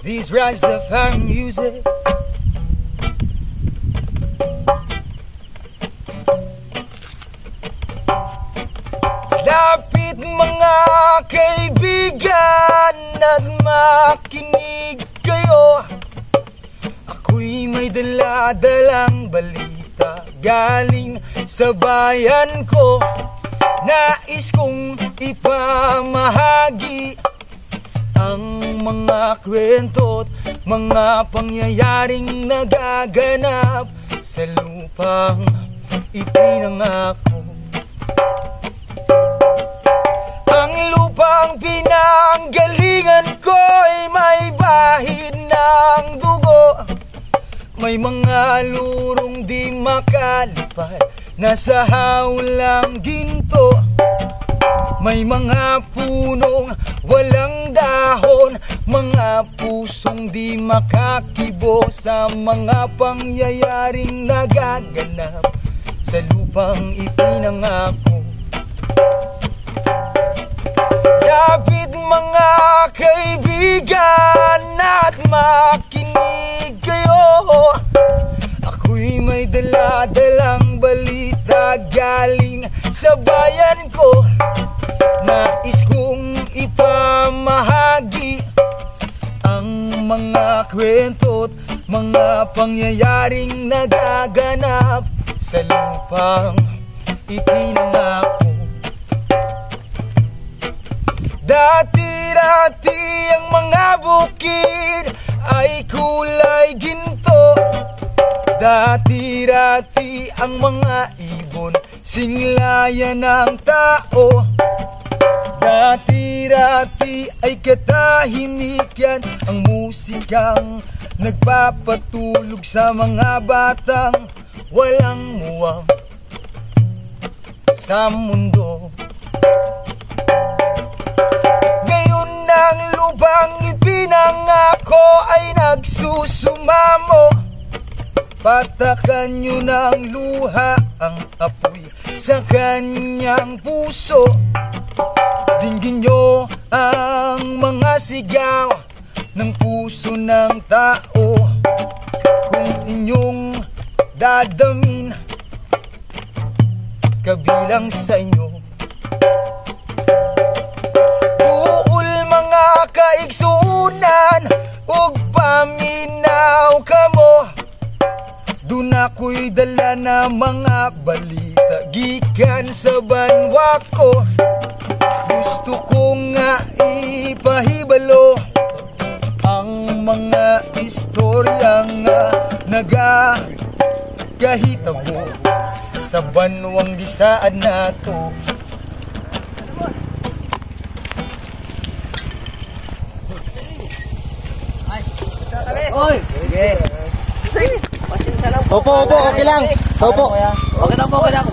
This Rastafari music. Lapit mga kaibigan at makinig kayo. Ako'y may dala-dalang balita galing sa bayan ko. Nais kong ipamahagi ang mga kwento't mga pangyayaring nagaganap sa lupang ipinangako. Ang lupang pinanggalingan ko'y may bahid ng dugo. May mga lurong di makalipad na sa hawlang ginto. May mga punong walang dahon, mga pusong di makakibo sa mga pangyayaring nagaganap sa lupang ipinangako. Lapit mga kaibigan at makinig kayo. Ako'y may dala-dalang balita galing sa bayan ko. Nais kong ipamahagi ang mga kwento't mga pangyayaring nagaganap sa lupang ipinangako. Dati-dati ang mga bukid ay kulay ginto. Dati-dati ang mga ibon singlayan ng tao. Dati-dati ay katahimikan ang musikang nagpapatulog sa mga batang walang muwang sa mundo. Ngayon ang lupang ipinangako ay nagsusumamo. Patakan nyo ng luha ang apoy sa kanyang puso. Dinggin nyo ang mga sigaw ng puso ng tao. Kung inyong dadamin, kabilang sa inyo. Tuol mga kaigsunan, ug paminaw kamo. Dun ako'y dala na mga balita gikan sa banwa ko. Gusto ko nga ipahibalo ang mga istorya nga nagakahitabo sa banwang gisaan nato. Oy, sige. Sige. Pasensya lang po. Opo, okay lang. Opo. Okay lang po, okay lang.